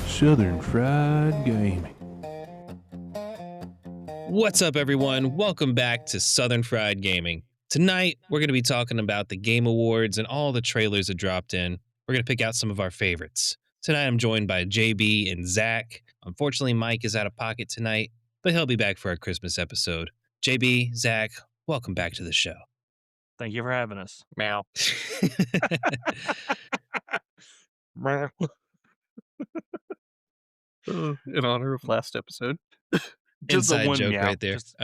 Southern Fried Gaming. What's up, everyone? Welcome back to Southern Fried Gaming. Tonight, we're going to be talking about the Game Awards and all the trailers that dropped in. We're going to pick out some of our favorites. Tonight, I'm joined by JB and Zach. Unfortunately, Mike is out of pocket tonight, but he'll be back for our Christmas episode. JB, Zach, welcome back to the show. Thank you for having us. Meow. Meow. In honor of last episode. Just the Inside one joke meow. right there. Just-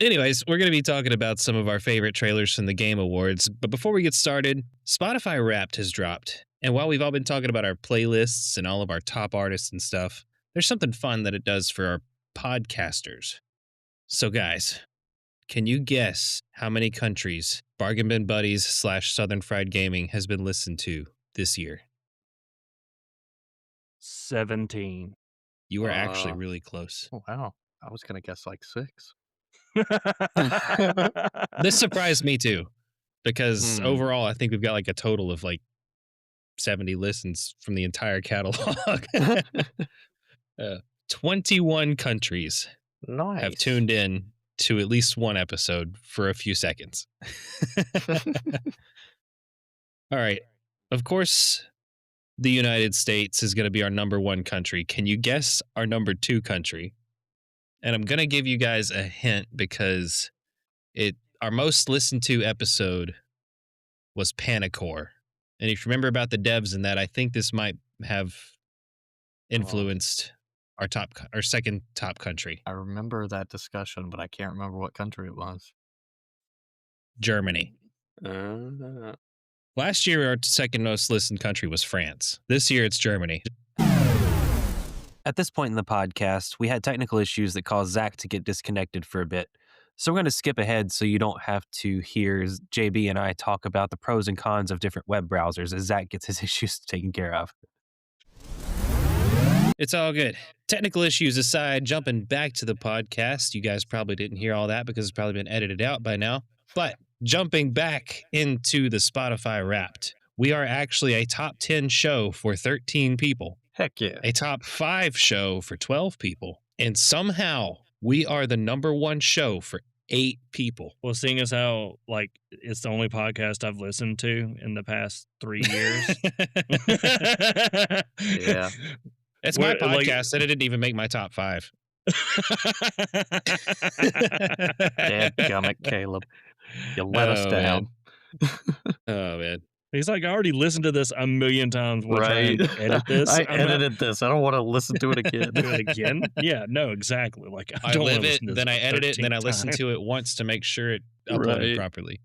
Anyways, we're going to be talking about some of our favorite trailers from the Game Awards. But before we get started, Spotify Wrapped has dropped. And while we've all been talking about our playlists and all of our top artists and stuff, there's something fun that it does for our podcasters. So guys, can you guess how many countries Bargain Bin Buddies / Southern Fried Gaming has been listened to this year? 17. You were actually really close. Oh, wow. I was going to guess like 6. This surprised me too, because overall, I think we've got like a total of like 70 listens from the entire catalog. 21 countries Nice. have tuned in to at least one episode for a few seconds. All right. Of course, the United States is going to be our number one country. Can you guess our number two country? And I'm going to give you guys a hint because our most listened to episode was Panicore. And if you remember about the devs in that, I think this might have influenced our second top country, I remember that discussion, but I can't remember what country it was. Germany. Last year, our second most listened country was France. This year, it's Germany. At this point in the podcast, we had technical issues that caused Zach to get disconnected for a bit. So we're going to skip ahead so you don't have to hear JB and I talk about the pros and cons of different web browsers as Zach gets his issues taken care of. It's all good. Technical issues aside, jumping back to the podcast, you guys probably didn't hear all that because it's probably been edited out by now. But jumping back into the Spotify Wrapped, we are actually a top 10 show for 13 people. Heck yeah. A top 5 show for 12 people. And somehow we are the number one show for 8 people. Well, seeing as how, like, it's the only podcast I've listened to in the past 3 years. Yeah. It's my What, like- podcast and it didn't even make my top 5. Dadgummit, Caleb. You let us Oh, down. Oh, man. He's like, I already listened to this a million times. We'll try and edit this. I I'm not edited this. I don't want to listen to it again. do it again. Yeah, no, exactly. Like, I don't live wanna it, listen to then I this edit it, and then I 13th listen time. to it once to make sure it uploaded Right. properly.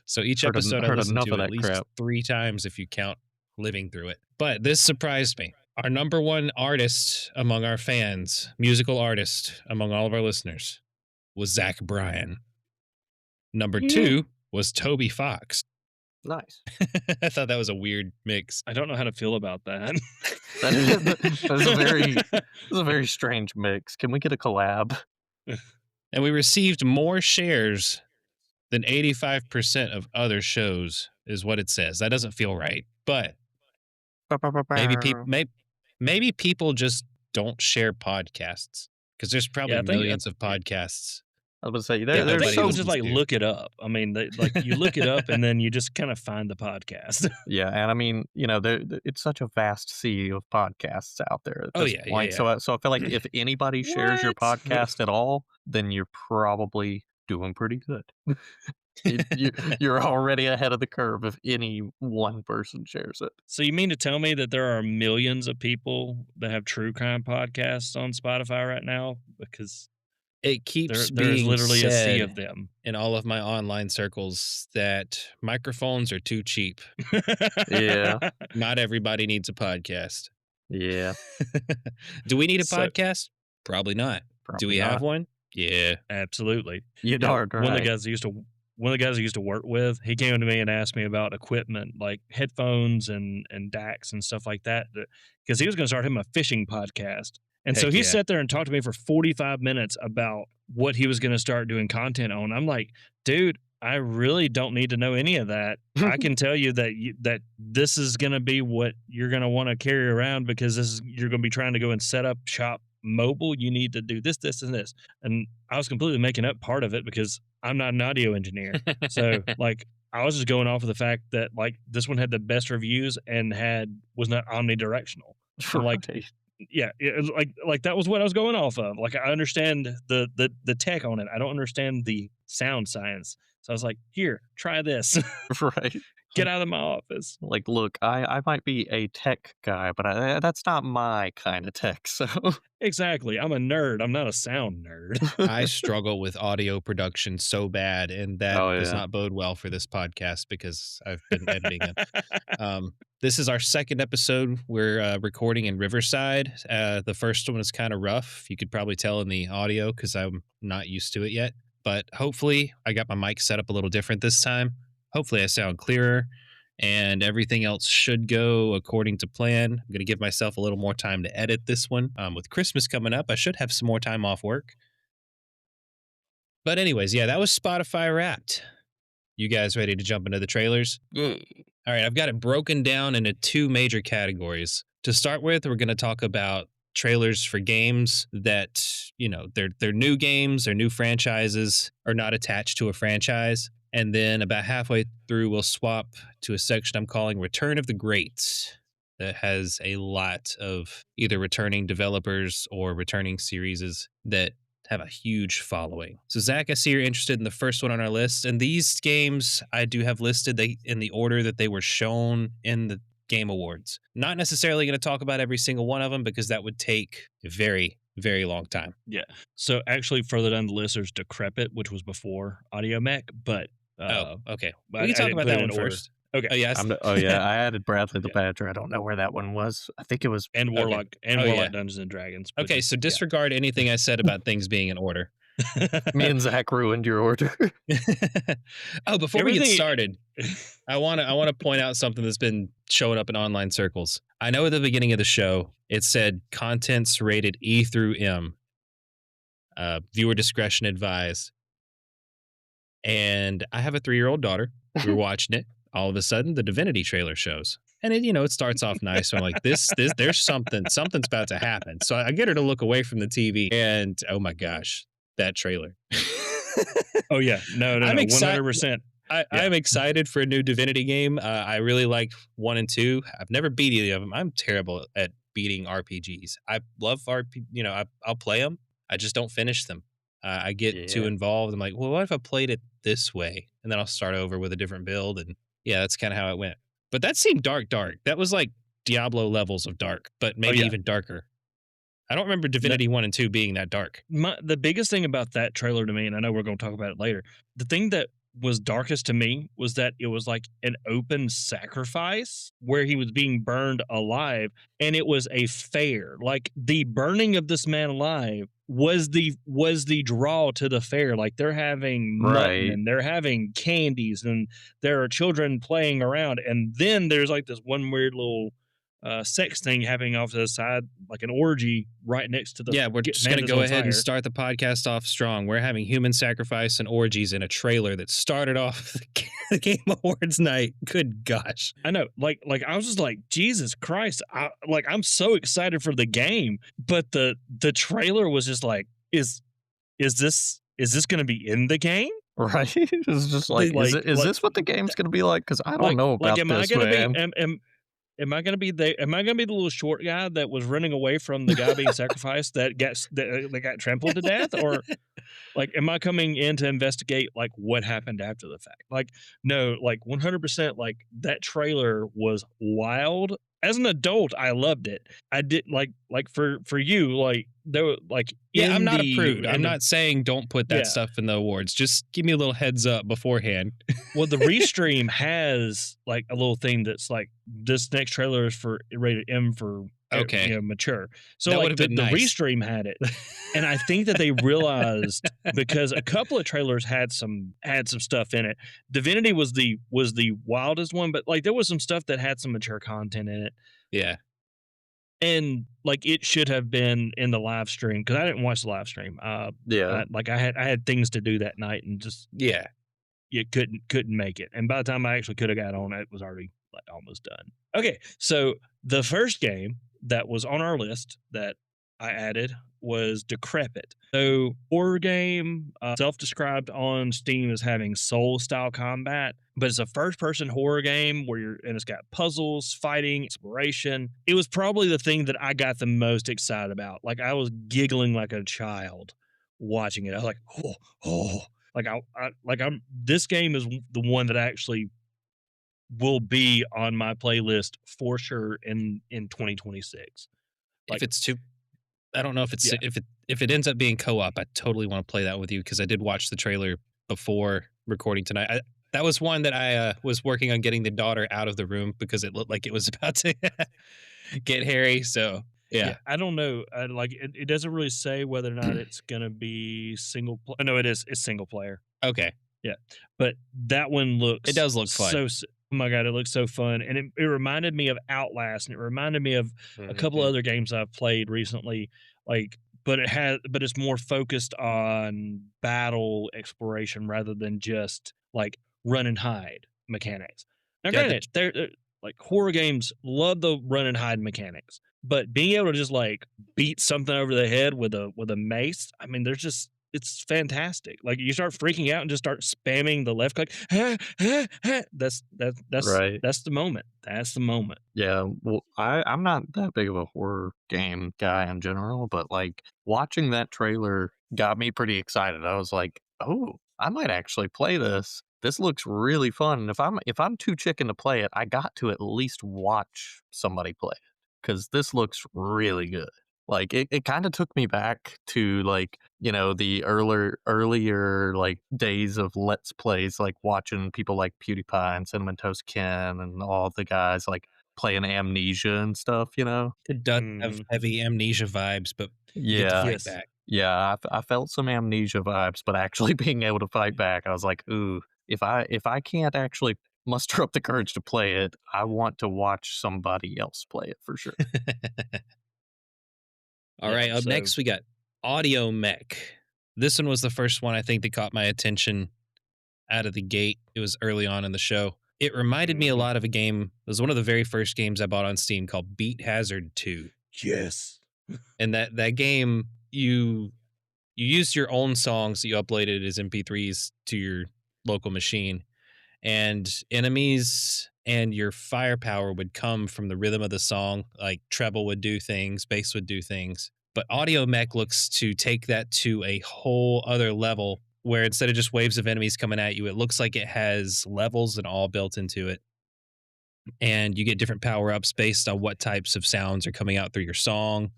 So each Heard episode I heard listen enough to of at that least crap. 3 times if you count living through it. But this surprised me. Our number one artist among our fans, musical artist among all of our listeners, was Zach Bryan. Number 2 was Toby Fox. Nice. I thought that was a weird mix. I don't know how to feel about that. That is a very strange mix. Can we get a collab? And we received more shares than 85% of other shows, is what it says. That doesn't feel right. But maybe people just don't share podcasts because there's probably Yeah, I think- millions of podcasts. I was going to say, Yeah, they're I think nobody people listens just like to. look it up. I mean, like you look it up and then you just kind of find the podcast. Yeah, and I mean, it's such a vast sea of podcasts out there at Oh, this yeah, yeah, point. yeah. So I feel like if anybody shares your What? podcast at all, then you're probably doing pretty good. You're already ahead of the curve if any one person shares it. So you mean to tell me that there are millions of people that have true crime podcasts on Spotify right now? Because It keeps there's being literally a sea said of them. in all of my online circles that microphones are too cheap. Yeah. Not everybody needs a podcast. Yeah. Do we need a So- podcast? Probably not. Do we have one? Yeah. Absolutely. You Now, darn One of the right. guys I used to work with, he came to me and asked me about equipment like headphones and DACs and stuff like that, because he was going to start him a fishing podcast. And so Heck he yeah. sat there and talked to me for 45 minutes about what he was going to start doing content on. I'm like, dude, I really don't need to know any of that. I can tell you that that this is going to be what you're going to want to carry around because you're going to be trying to go and set up shop mobile. You need to do this, this, and this. And I was completely making up part of it because I'm not an audio engineer. So like I was just going off of the fact that like this one had the best reviews and was not omnidirectional. So like Right. yeah, like that was what I was going off of. Like I understand the tech on it. I don't understand the sound science. So I was like, here, try this. Right. Get out of my office. Like, look, I might be a tech guy, but that's not my kind of tech. So Exactly. I'm a nerd. I'm not a sound nerd. I struggle with audio production so bad, and that Oh, does yeah. not bode well for this podcast because I've been editing it. This is our second episode. We're recording in Riverside. The first one was kind of rough. You could probably tell in the audio because I'm not used to it yet. But hopefully, I got my mic set up a little different this time. Hopefully, I sound clearer, and everything else should go according to plan. I'm going to give myself a little more time to edit this one. With Christmas coming up, I should have some more time off work. But anyways, yeah, that was Spotify Wrapped. You guys ready to jump into the trailers? All right, I've got it broken down into two major categories. To start with, we're going to talk about trailers for games that, you know, they're new games, they're new franchises, are not attached to a franchise. And then about halfway through, we'll swap to a section I'm calling Return of the Greats that has a lot of either returning developers or returning series that have a huge following. So, Zach, I see you're interested in the first one on our list. And these games I do have listed in the order that they were shown in the Game Awards. Not necessarily going to talk about every single one of them because that would take a very, very long time. Yeah. So actually, further down the list, there's Decrepit, which was before Audio Mech, but Okay. but We can I talk didn't about put it that in one order. first. Okay. Oh, yes. yeah, I added Bradley the Yeah. Badger. I don't know where that one was. I think it was. And Okay. Warlock and Oh, Warlock yeah. Dungeons and Dragons. but Okay, just- so disregard anything I said about things being in order. yeah. Me and Zach ruined your order. Oh, before we get Everything- started, I want to point out something that's been showing up in online circles. I know at the beginning of the show it said contents rated E through M. Viewer discretion advised. And I have a 3-year-old daughter. We were watching it. All of a sudden, the Divinity trailer shows. And it starts off nice. So I'm like, there's something's about to happen. So I get her to look away from the TV, and oh my gosh, that trailer. Oh yeah, no, I'm excited- 100%. I'm excited for a new Divinity game. I really like 1 and 2. I've never beat any of them. I'm terrible at beating RPGs. I love I'll play them. I just don't finish them. I get too Yeah. involved. I'm like, well, what if I played it this way? And then I'll start over with a different build. And yeah, that's kind of how it went. But that seemed dark. That was like Diablo levels of dark, but maybe yeah. even darker. I don't remember Divinity 1 and 2 being that dark. The biggest thing about that trailer to me, and I know we're going to talk about it later, the thing that was darkest to me was that it was like an open sacrifice where he was being burned alive, and it was a fair. Like the burning of this man alive was the draw to the fair. Like they're having mutton Right. and they're having candies and there are children playing around, and then there's like this one weird little sex thing happening off to the side, like an orgy right next to the Yeah, we're just going to man go that's on ahead and fire. start the podcast off strong. We're having human sacrifice and orgies in a trailer that started off the Game Awards night. Good gosh. I know, like I was just like, Jesus Christ! I'm so excited for the game, but the trailer was just like, is this going to be in the game? Right? It's just like, Like- is like- this what the game's going to be like? Because I don't know about am this, I gonna man. be am I gonna be am I gonna be the little short guy that was running away from the guy being sacrificed that got trampled to death, or like am I coming in to investigate like what happened after the fact? Like no, like 100%. Like that trailer was wild. As an adult, I loved it. I did like for you, like there were like Yeah, I'm in not the- a prude. in I'm the- not saying don't put that Yeah. stuff in the awards. Just give me a little heads up beforehand. Well, the restream has like a little thing that's like this next trailer is for rated M for Okay. mature. So That like would've the been nice. restream had it, and I think that they realized because a couple of trailers had some stuff in it. Divinity was the wildest one, but like there was some stuff that had some mature content in it, Yeah. and like it should have been in the live stream because I didn't watch the live stream. Yeah. I had things to do that night and just Yeah. you couldn't make it. And by the time I actually could have got on, it was already like almost done. Okay, so the first game that was on our list that I added was Decrepit. So horror game, self-described on Steam as having soul-style combat, but it's a first-person horror game and it's got puzzles, fighting, exploration. It was probably the thing that I got the most excited about. Like I was giggling like a child watching it. I was like, oh. This game is the one that actually will be on my playlist for sure in 2026. If it's too, I don't know if it's if it ends up being co-op, I totally want to play that with you because I did watch the trailer before recording tonight. That was one that I was working on getting the daughter out of the room because it looked like it was about to get hairy. So yeah, I don't know. It doesn't really say whether or not it's gonna be single player. No, it is. It's single player. Okay. Yeah, but that one looks. It does look fun. Oh my god, it looks so fun, and it reminded me of Outlast, and it reminded me of a couple of other games I've played recently. But it's more focused on battle exploration rather than just like run and hide mechanics. Now, granted, they're like horror games love the run and hide mechanics, but being able to just like beat something over the head with a mace, I mean, it's fantastic. Like you start freaking out and just start spamming the left click. That's Right. that's the moment. That's the moment. Yeah, well, I'm not that big of a horror game guy in general, but like watching that trailer got me pretty excited. I was like, oh, I might actually play this. This looks really fun. And if I'm too chicken to play it, I got to at least watch somebody play it because this looks really good. Like it kind of took me back to like, the earlier like days of Let's Plays, like watching people like PewDiePie and Cinnamon Toast Ken and all the guys like playing Amnesia and stuff, It does have heavy Amnesia vibes, but you get to fight back. Yeah, I felt some Amnesia vibes, but actually being able to fight back, I was like, ooh, if I can't actually muster up the courage to play it, I want to watch somebody else play it for sure. All right, up next we got Audio Mech. This one was the first one I think that caught my attention out of the gate. It was early on in the show. It reminded me a lot of a game. It was one of the very first games I bought on Steam called Beat Hazard 2. Yes. And that game, you used your own songs that you uploaded as MP3s to your local machine, and enemies and your firepower would come from the rhythm of the song. Like treble would do things, bass would do things. But Audio Mech looks to take that to a whole other level where instead of just waves of enemies coming at you, it looks like it has levels and all built into it. And you get different power-ups based on what types of sounds are coming out through your song.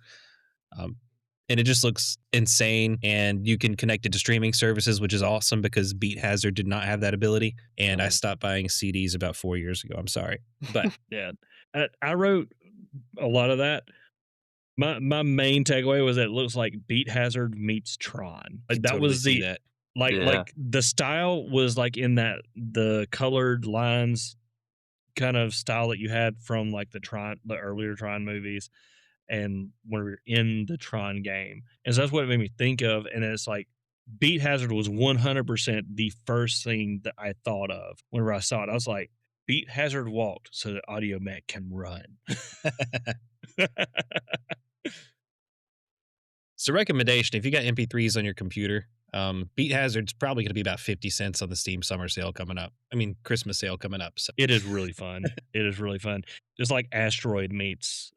And it just looks insane. And you can connect it to streaming services, which is awesome because Beat Hazard did not have that ability. And I stopped buying CDs about 4 years ago. I'm sorry. But yeah, I wrote a lot of that. My main takeaway was that it looks like Beat Hazard meets Tron. Like that totally was like the style was like in that the colored lines kind of style that you had from like the earlier Tron movies. And when we were in the Tron game. And so that's what it made me think of. And it's like Beat Hazard was 100% the first thing that I thought of whenever I saw it. I was like, Beat Hazard walked so that Audio Mech can run. So recommendation, if you got MP3s on your computer, Beat Hazard's probably going to be about 50 cents on the Steam summer sale coming up. I mean, Christmas sale coming up. So. It is really fun. It is really fun. Just like Asteroid meets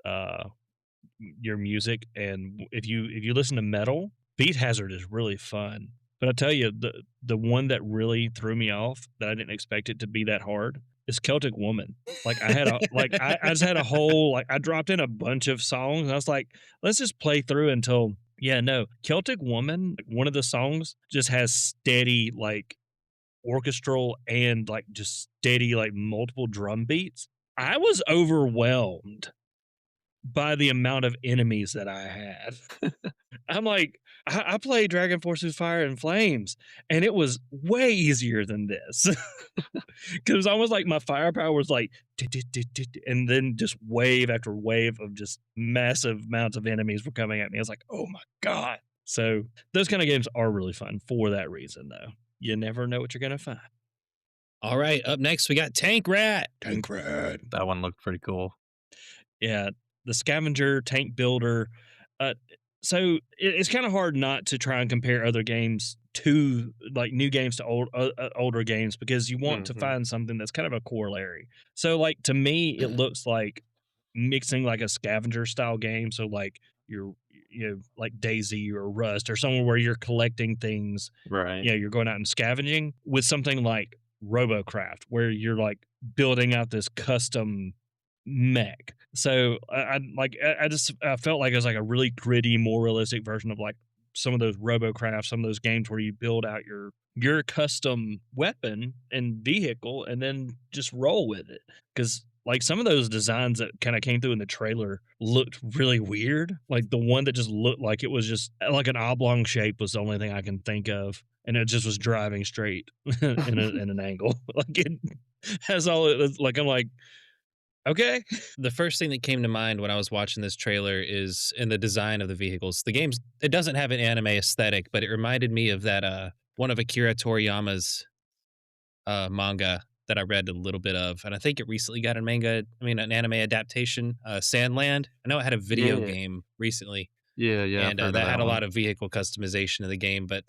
your music, and if you listen to metal, Beat Hazard is really fun. But I tell you, the one that really threw me off that I didn't expect it to be that hard is Celtic Woman. Like I had I just had a whole I dropped in a bunch of songs and I was like, let's just play through until Celtic Woman, one of the songs just has steady like orchestral and like just steady like multiple drum beats. I was overwhelmed by the amount of enemies that I had. I'm like, I played Dragon Force with Fire and Flames, and it was way easier than this. Because it was almost like my firepower was like, and then just wave after wave of just massive amounts of enemies were coming at me. I was like, oh my God. So those kind of games are really fun for that reason, though. You never know what you're going to find. All right, up next we got Tank Rat. Tank Rat. That one looked pretty cool. Yeah, the scavenger tank builder. So it's kind of hard not to try and compare other games to like new games to older games because you want to Mhm. find something that's kind of a corollary. So like to me, it looks like mixing like a scavenger style game. So like you're like Daisy or Rust or somewhere where you're collecting things. Right. You're going out and scavenging with something like RoboCraft where you're like building out this custom mech. So I just felt like it was like a really gritty, more realistic version of like some of those RoboCraft, some of those games where you build out your custom weapon and vehicle and then just roll with it. Because like some of those designs that kind of came through in the trailer looked really weird. Like the one that just looked like it was just like an oblong shape was the only thing I can think of, and it just was driving straight in an angle. Like it has all it like I'm like. Okay. The first thing that came to mind when I was watching this trailer is in the design of the vehicles. The game's it doesn't have an anime aesthetic, but it reminded me of that one of Akira Toriyama's manga that I read a little bit of, and I think it recently got an anime adaptation, Sandland. I know it had a video Yeah. game recently, Yeah, yeah. and that had a lot of vehicle customization in the game, but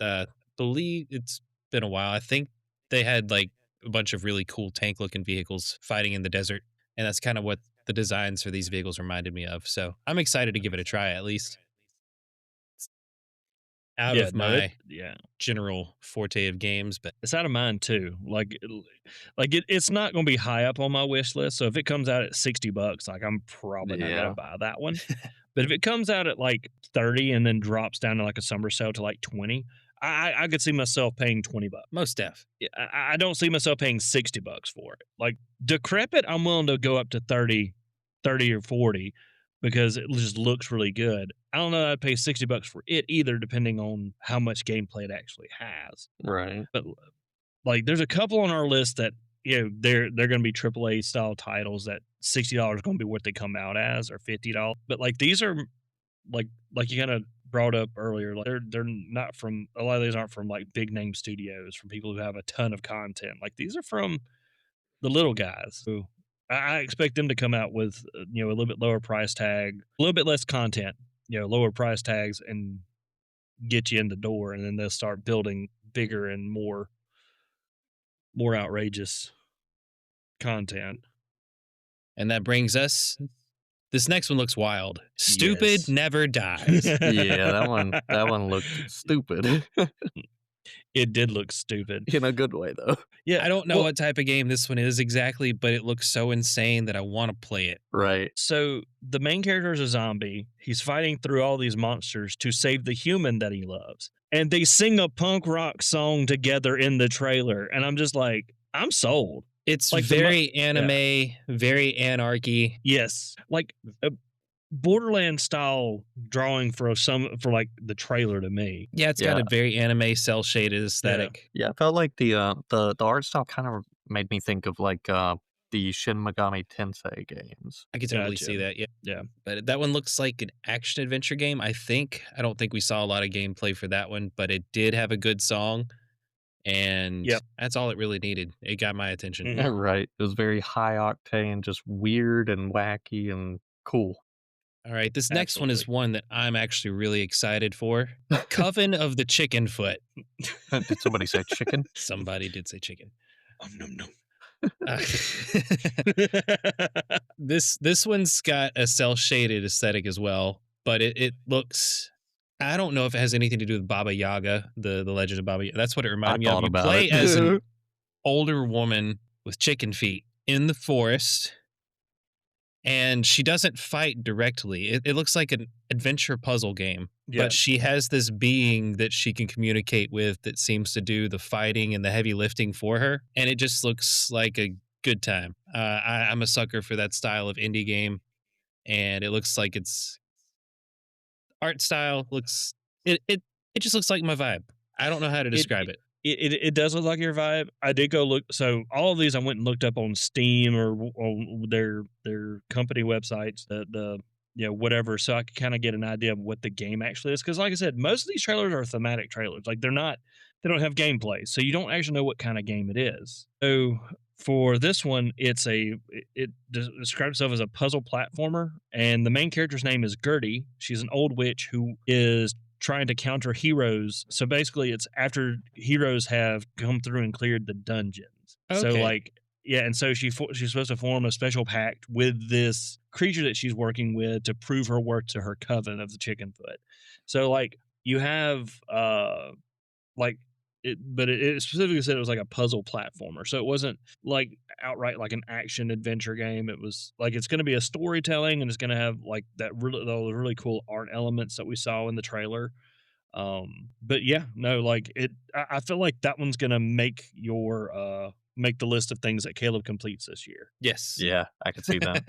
believe it's been a while. I think they had like a bunch of really cool tank looking vehicles fighting in the desert, and that's kind of what the designs for these vehicles reminded me of. So I'm excited to give it a try at least. It's out of my general forte of games, but it's out of mine too. It's not going to be high up on my wish list. So if it comes out at $60, like I'm probably not going to buy that one. But if it comes out at like 30 and then drops down to like a summer sale to like 20, I could see myself paying $20. most def. I don't see myself paying $60 for it. Like Decrepit, I'm willing to go up to 30 or 40 because it just looks really good. I don't know that I'd pay $60 for it either, depending on how much gameplay it actually has. Right. But like there's a couple on our list that they're going to be AAA style titles that $60 is going to be what they come out as, or $50. But like these are like you kind of brought up earlier, like they're not from, a lot of these aren't from like big name studios, from people who have a ton of content. Like these are from the little guys who I expect them to come out with a little bit lower price tag, a little bit less content, lower price tags, and get you in the door, and then they'll start building bigger and more outrageous content. And that brings us. This next one looks wild. Stupid Yes. never dies. Yeah, that one looked stupid. It did look stupid. In a good way though. Yeah, I don't know what type of game this one is exactly, but it looks so insane that I want to play it. Right. So the main character is a zombie. He's fighting through all these monsters to save the human that he loves. And they sing a punk rock song together in the trailer. And I'm just like, I'm sold. It's Like very anime, very anarchy. Yes. Like a Borderland style drawing for like the trailer to me. Yeah, it's got a very anime cell shaded aesthetic. Yeah, I felt like the art style kind of made me think of like the Shin Megami Tensei games. I could totally Gotcha. see that. Yeah. Yeah. But that one looks like an action adventure game, I think. I don't think we saw a lot of gameplay for that one, but it did have a good song. And that's all it really needed. It got my attention. Mhm. Right. It was very high octane, just weird and wacky and cool. All right. This next one is one that I'm actually really excited for. Coven of the Chicken Foot. Did somebody say chicken? Somebody did say chicken. Nom, nom. This one's got a cell shaded aesthetic as well, but it looks. I don't know if it has anything to do with Baba Yaga, the Legend of Baba Yaga. That's what it reminded me of. You play as an older woman with chicken feet in the forest, and she doesn't fight directly. It looks like an adventure puzzle game, but she has this being that she can communicate with that seems to do the fighting and the heavy lifting for her, and it just looks like a good time. I'm a sucker for that style of indie game, and it looks like it's art style looks it just looks like my vibe. I don't know how to describe it. It does look like your vibe. I did go look. So all of these I went and looked up on Steam or on their company websites. The whatever, so I could kind of get an idea of what the game actually is. Because, like I said, most of these trailers are thematic trailers. Like they don't have gameplay, so you don't actually know what kind of game it is. So for this one, it describes itself as a puzzle platformer, and the main character's name is Gertie. She's an old witch who is trying to counter heroes. So basically, it's after heroes have come through and cleared the dungeons. So Okay. like, yeah, and so she's supposed to form a special pact with this creature that she's working with to prove her worth to her coven of the Chickenfoot. So like you have like it specifically said it was like a puzzle platformer. So it wasn't like outright like an action adventure game. It was like it's going to be a storytelling, and it's going to have like those really cool art elements that we saw in the trailer. But yeah, no, like I feel like that one's going to make make the list of things that Caleb completes this year. Yes. Yeah, I could see that.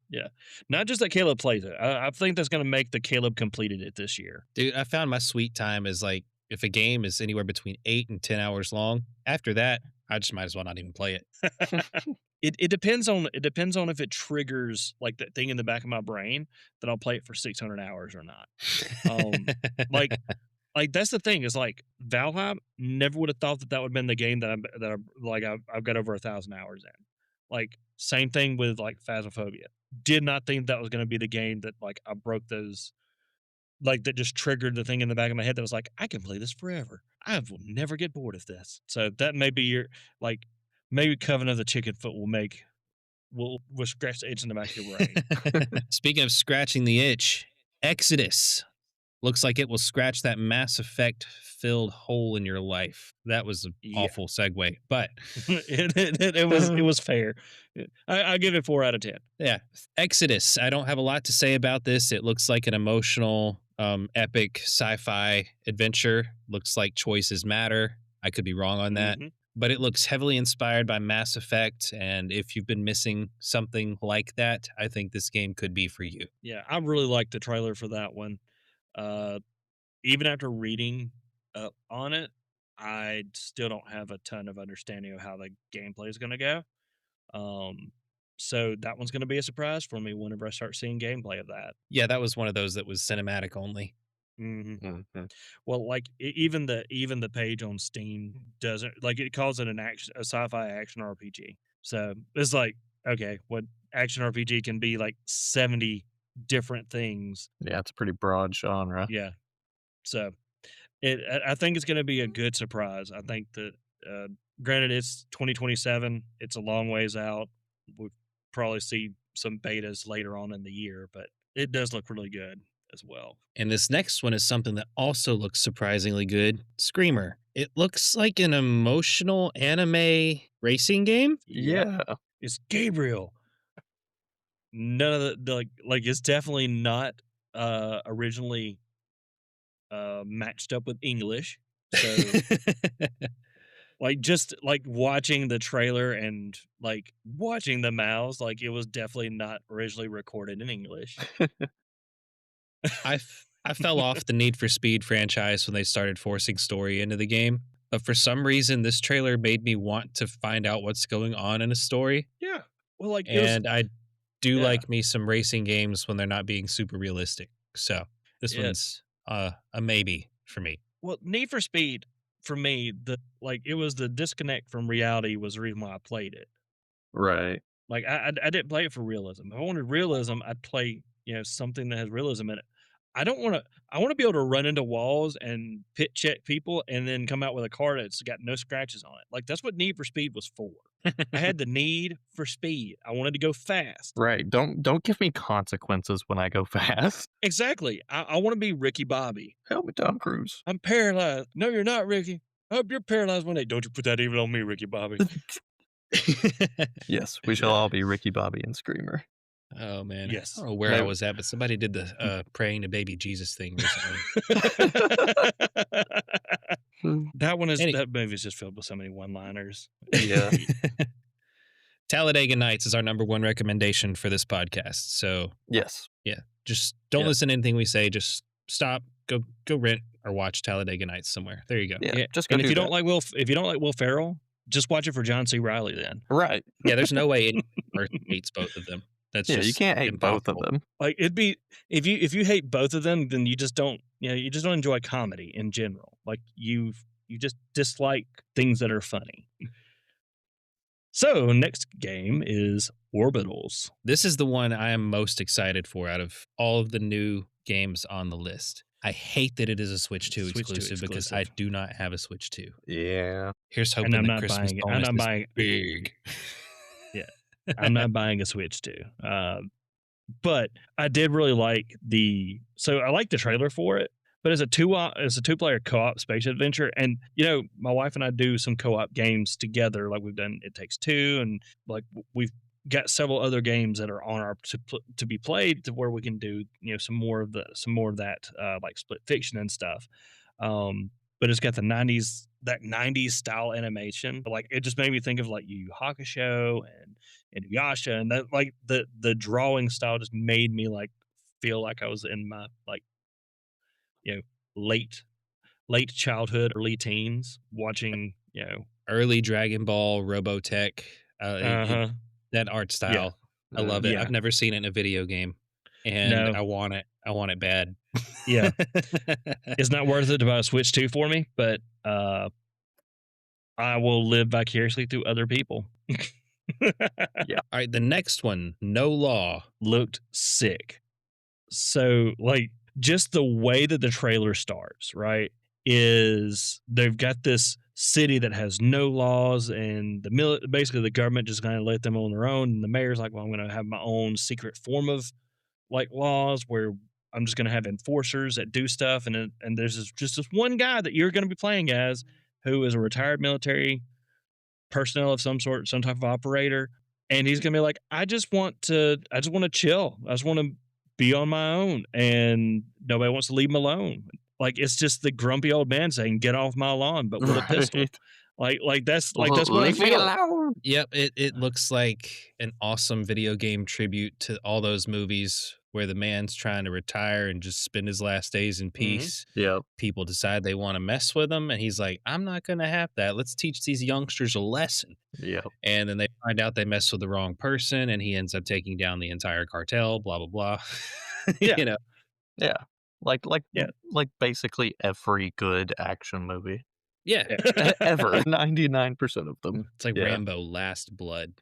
Yeah, not just that Caleb plays it. I think that's going to make the Caleb completed it this year. Dude, I found my sweet time is like if a game is anywhere between 8 and 10 hours long, after that, I just might as well not even play it. It depends on if it triggers like that thing in the back of my brain that I'll play it for 600 hours or not. Like that's the thing is like Valheim, never would have thought that would have been the game that I've got over 1,000 hours in. Like same thing with like Phasmophobia. Did not think that was going to be the game that like I broke those, like that just triggered the thing in the back of my head that was like, I can play this forever. I will never get bored of this. So that may be maybe Coven of the Chickenfoot will scratch the itch in the back of your brain. Speaking of scratching the itch, Exodus looks like it will scratch that Mass Effect filled hole in your life. That was an awful segue, but it was fair. I give it 4 out of 10. Yeah, Exodus. I don't have a lot to say about this. It looks like an emotional, epic sci-fi adventure. Looks like choices matter. I could be wrong on that. Mhm. But it looks heavily inspired by Mass Effect, and if you've been missing something like that, I think this game could be for you. Yeah, I really liked the trailer for that one. Even after reading up on it, I still don't have a ton of understanding of how the gameplay is going to go. So that one's going to be a surprise for me whenever I start seeing gameplay of that. Yeah, that was one of those that was cinematic only. Mm-hmm. Mhm. Well, like even the page on Steam doesn't like it calls it a sci-fi action RPG. So it's like, okay, what action RPG can be like 70 different things. Yeah, it's a pretty broad genre. Yeah. So I think it's going to be a good surprise. I think that granted it's 2027, it's a long ways out. We'll probably see some betas later on in the year, but it does look really good as well. And this next one is something that also looks surprisingly good. Screamer. It looks like an emotional anime racing game. Yeah. It's Gabriel. None of the like it's definitely not originally matched up with English. So like just like watching the trailer and like watching the mouths, like it was definitely not originally recorded in English. I fell off the Need for Speed franchise when they started forcing story into the game. But for some reason, this trailer made me want to find out what's going on in a story. Yeah. Well, like And I do Yeah. like me some racing games when they're not being super realistic. So this Yeah. one's a maybe for me. Well, Need for Speed for me, it was the disconnect from reality was the reason why I played it. Right. Like I didn't play it for realism. If I wanted realism, I'd play something that has realism in it. I want to be able to run into walls and pit check people and then come out with a car that's got no scratches on it. Like that's what Need for Speed was for. I had the need for speed. I wanted to go fast. Right. Don't give me consequences when I go fast. Exactly. I want to be Ricky Bobby. Help me, Tom Cruise. I'm paralyzed. No, you're not, Ricky. I hope you're paralyzed one day. Don't you put that evil on me, Ricky Bobby. Yes, we shall all be Ricky Bobby and Screamer. Oh man. Yes. I don't know where I Maybe- was at, but somebody did the praying to baby Jesus thing recently. That one is Any- that movie is just filled with so many one-liners. Yeah. Talladega Nights is our number one recommendation for this podcast. So Yes. just don't Yeah. listen to anything we say. Just stop, go rent or watch Talladega Nights somewhere. There you go. Yeah. Yeah, Just go and if do you that. don't like Will Ferrell, just watch it for John C. Riley then. Right. Yeah, there's no way any Earth hates both of them. That's Yeah, just you can't hate both of impossible. them. Like it'd be if you hate both of them, then you just don't you just don't enjoy comedy in general. Like you just dislike things that are funny. So next game is Orbitals. This is the one I am most excited for out of all of the new games on the list. I hate that it is a Switch 2 Switch 2 exclusive because I exclusive. do not have a Switch 2. Yeah. Here's And hoping I'm the not Christmas buying it. bonus I'm is not buying. big. I'm not buying a Switch 2. But I did really like so I like the trailer for it. But it's a two-player co-op space adventure, and my wife and I do some co-op games together. Like we've done It Takes Two, and like we've got several other games that are on our to be played to where we can do some more of that like Split Fiction and stuff. But it's got that 90s style animation. Like it just made me think of like Yu Yu Hakusho and Inuyasha, and that like the drawing style just made me like feel like I was in my like late childhood, early teens, watching Early Dragon Ball, Robotech, that art style. I love it. Yeah. I've never seen it in a video game, and No. I want it. I want it bad. Yeah. It's not worth it to buy a Switch 2 for me, but I will live vicariously through other people. All right, the next one, No Law. Looked sick. So like just the way that the trailer starts, right, is they've got this city that has no laws, and basically the government just kind of let them on their own, and the mayor's like, well, I'm going to have my own secret form of like laws where I'm just going to have enforcers that do stuff, and there's just this one guy that you're going to be playing as who is a retired military personnel of some sort, some type of operator, and he's going to be like, I just want to chill. I just want to be on my own, and nobody wants to leave him alone. Like it's just the grumpy old man saying, "Get off my lawn," but with a pistol. Like that's what I Leave me feel. alone. Yep, it looks like an awesome video game tribute to all those movies where the man's trying to retire and just spend his last days in peace. Yep. People decide they want to mess with him, and he's like, I'm not going to have that. Let's teach these youngsters a lesson. Yep. And then they find out they messed with the wrong person, and he ends up taking down the entire cartel, blah, blah, blah. Yeah. Yeah. Like basically every good action movie Yeah. ever. 99% of them. It's like Yeah. Rambo Last Blood.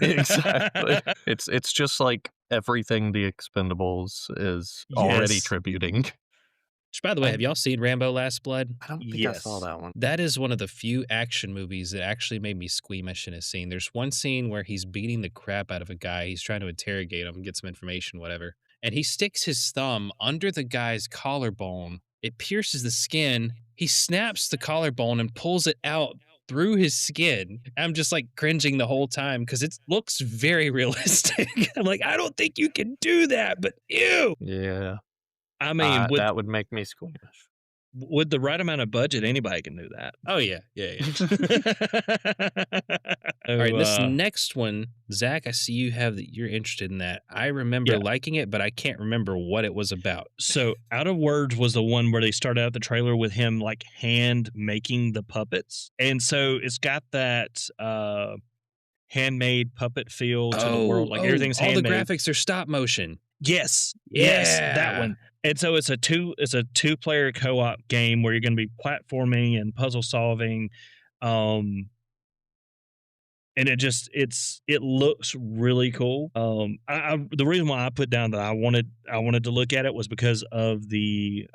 Exactly. It's just like everything the Expendables is already Yes. tributing. Which, by the way, have y'all seen Rambo Last Blood? I don't think I saw Yes. that one. That is one of the few action movies that actually made me squeamish in a scene. There's one scene where he's beating the crap out of a guy. He's trying to interrogate him, get some information, whatever. And he sticks his thumb under the guy's collarbone. It pierces the skin. He snaps the collarbone and pulls it out through his skin. I'm just like cringing the whole time because it looks very realistic. I'm like, I don't think you can do that, but ew. Yeah. I mean, with that would make me squeamish. the right amount of budget, anybody can do that. Oh, yeah. All right, this next one, Zach, I see you have that you're interested in that. I remember Yeah. liking it, but I can't remember what it was about. So Out of Words was the one where they started out the trailer with him like hand making the puppets. And so it's got that handmade puppet feel to the world. Like everything's all handmade. the graphics are stop motion. Yes, Yeah. that one. And so it's a two-player co-op game where you're going to be platforming and puzzle solving, and it looks really cool. The reason why I put down that I wanted to look at it was because of the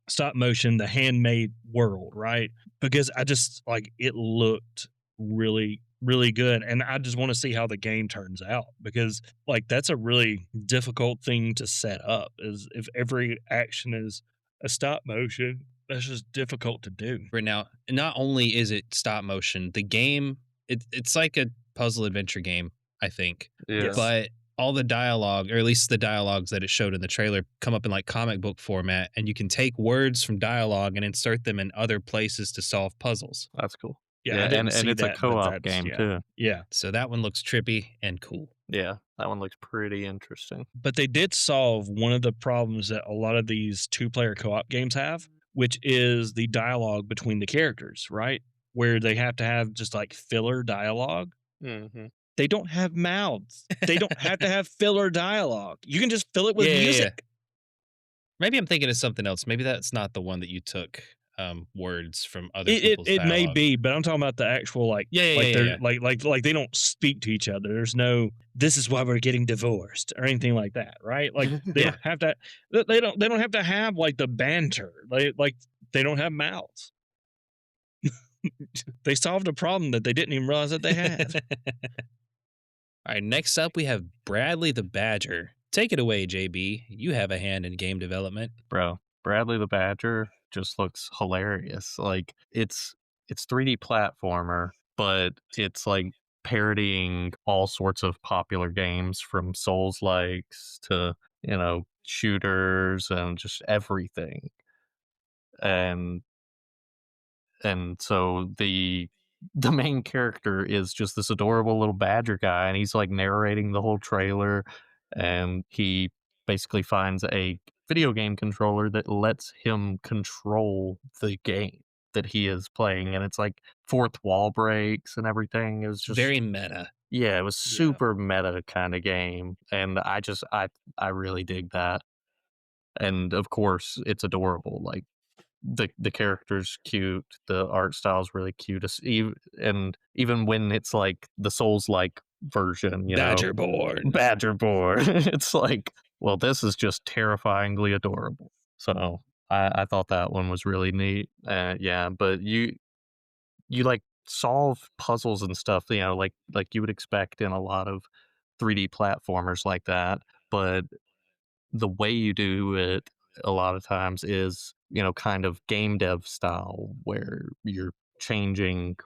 stop motion, the handmade world, right? Because I just like it looked really really good, and I just want to see how the game turns out, because like that's a really difficult thing to set up, is if every action is a stop motion. That's just difficult to do. Right now, not only is it stop motion, the game it's like a puzzle adventure game, I think. Yes. But all the dialogue, or at least the dialogues that it showed in the trailer, come up in like comic book format, and you can take words from dialogue and insert them in other places to solve puzzles. That's cool. I Yeah, didn't and see it's a that, but co-op that's- game yeah. too. Yeah, So that one looks trippy and cool. Yeah, that one looks pretty interesting. but they did solve one of the problems that a lot of these two-player co-op games have, which is the dialogue between the characters, right? Where they have to have just like filler dialogue. Mm-hmm. They don't have mouths. They don't have to have filler dialogue. You can just fill it with Yeah, yeah, yeah. music. Maybe I'm thinking of something else. Maybe that's not the one that you took words from other It people's it may dialogue. be, but I'm talking about the actual like they're Yeah. like they don't speak to each other. There's no this is why we're getting divorced or anything like that, right? Like they Yeah. don't have to they don't have to have like the banter. They don't have mouths. They solved a problem that they didn't even realize that they had. All right, next up we have Bradley the Badger. Take it away, JB. You have a hand in game development. Bro, Bradley the Badger just looks hilarious. Like it's 3D platformer, but it's like parodying all sorts of popular games from Souls-likes to, shooters and just everything. And so the main character is just this adorable little badger guy, and he's like narrating the whole trailer, and he basically finds a video game controller that lets him control the game that he is playing, and it's like fourth wall breaks and everything. It was just Very meta. yeah, it was Yeah. super meta kind of game, and I really dig that. And of course, it's adorable. Like the character's cute, the art style's really cute, and even when it's like the Souls-like version, Badgerborn. Badgerborn, it's like, well, this is just terrifyingly adorable. So I thought that one was really neat. Yeah, but you like solve puzzles and stuff, like you would expect in a lot of 3D platformers like that, but the way you do it a lot of times is, kind of game dev style where you're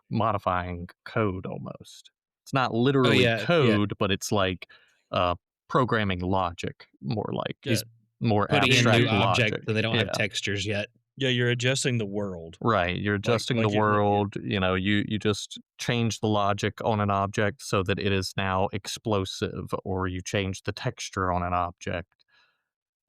modifying code almost. It's not literally yeah. code, but it's like programming logic, more like Yeah. more Putting in abstract new objects logic. so they don't Yeah. have textures yet. Yeah, you're adjusting the world. Right, you're adjusting like the you- world, you just change the logic on an object so that it is now explosive, or you change the texture on an object.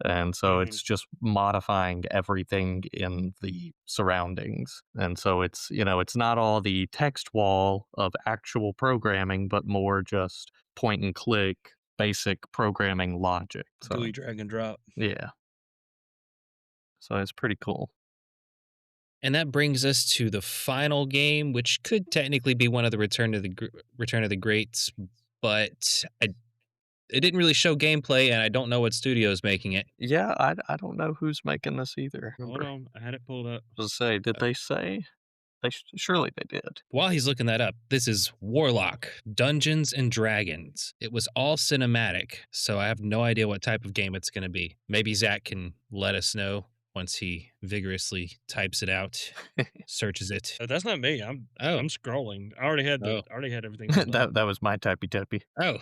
And so it's just modifying everything in the surroundings. And so it's not all the text wall of actual programming, but more just point and click basic programming logic. So GUI drag and drop. yeah. So it's pretty cool. And that brings us to the final game, which could technically be one of the Return of the Greats, but it didn't really show gameplay, and I don't know what studio is making it. Yeah, I don't know who's making this either. Hold on, I had it pulled up. I was to say, did they say? Surely they did. While he's looking that up, this is Warlock, Dungeons and Dragons. It was all cinematic, so I have no idea what type of game it's going to be. Maybe Zach can let us know once he vigorously types it out, searches it. That's not me. I'm scrolling. I already had everything. pulled up. that was my tappy. Oh,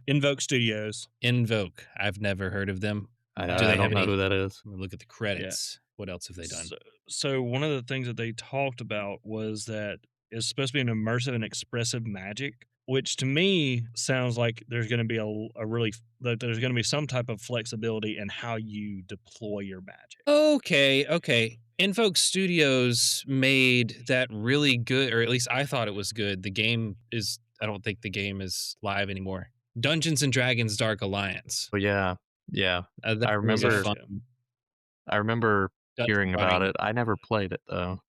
Invoke Studios. Invoke. I've never heard of them. I Do they don't have know any- who that is. Let me look at the credits. What else have they done? So one of the things that they talked about was that it's supposed to be an immersive and expressive magic, which to me sounds like there's going to be there's going to be some type of flexibility in how you deploy your magic. Okay. Invoke Studios made that really good, or at least I thought it was good. I don't think the game is live anymore. Dungeons and Dragons Dark Alliance. But yeah. That I was a remember- fun- I remember That's hearing about funny. it. I never played it though.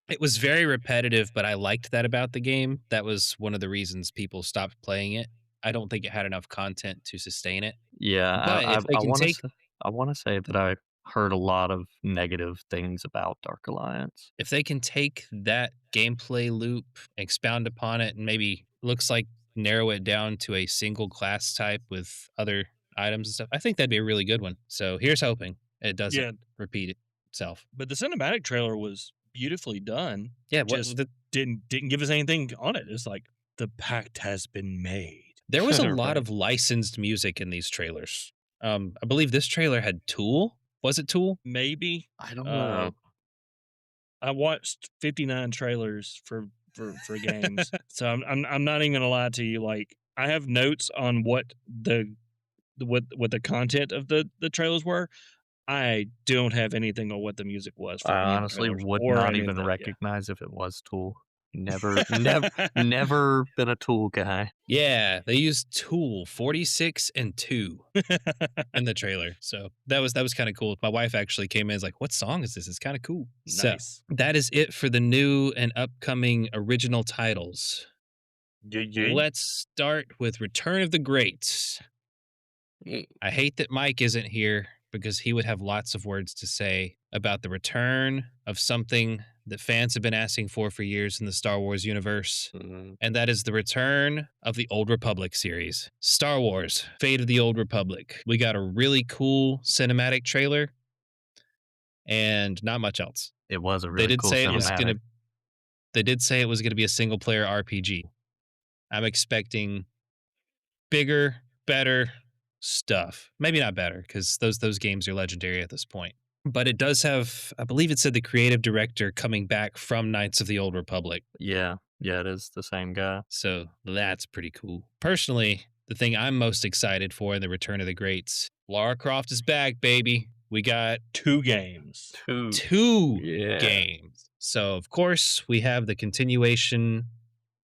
It was very repetitive, but I liked that about the game. That was one of the reasons people stopped playing it. I don't think it had enough content to sustain it. Yeah, But if they can I want to say that I heard a lot of negative things about Dark Alliance. If they can take that gameplay loop, expound upon it, and maybe looks like narrow it down to a single class type with other items and stuff, I think that'd be a really good one. So here's hoping it doesn't Yeah, repeat itself. but the cinematic trailer was beautifully done. Yeah, what Just- the, Didn't give us anything on it. It's like the pact has been made. there was a lot Right. of licensed music in these trailers. I believe this trailer had Tool. Was it Tool? Maybe. I don't Uh, know. I watched 59 trailers for games, so I'm not even gonna lie to you. Like I have notes on what the content of the trailers were. I don't have anything on what the music was. For I any of the honestly trailers would or not any of even the- yeah. recognize if it was Tool. Never been a Tool guy. Yeah, they used Tool 46 and 2 in the trailer. So that was kind of cool. My wife actually came in and was like, "What song is this? It's kind of cool." So Nice. that is it for the new and upcoming original titles. Let's start with Return of the Greats. I hate that Mike isn't here because he would have lots of words to say about the return of something that fans have been asking for years in the Star Wars universe. Mhm. And that is the return of the Old Republic series. Star Wars, Fate of the Old Republic. We got a really cool cinematic trailer and not much else. It was a They really did cool say it was cinematic. going to they did say it was going to be a single player RPG. I'm expecting bigger, better stuff. Maybe not better cuz those games are legendary at this point. But it does have, I believe it said the creative director coming back from Knights of the Old Republic. Yeah, it is the same guy. So that's pretty cool. Personally, the thing I'm most excited for in the Return of the Greats, Lara Croft is back, baby. We got 2 games. two Yeah. games. So of course we have the continuation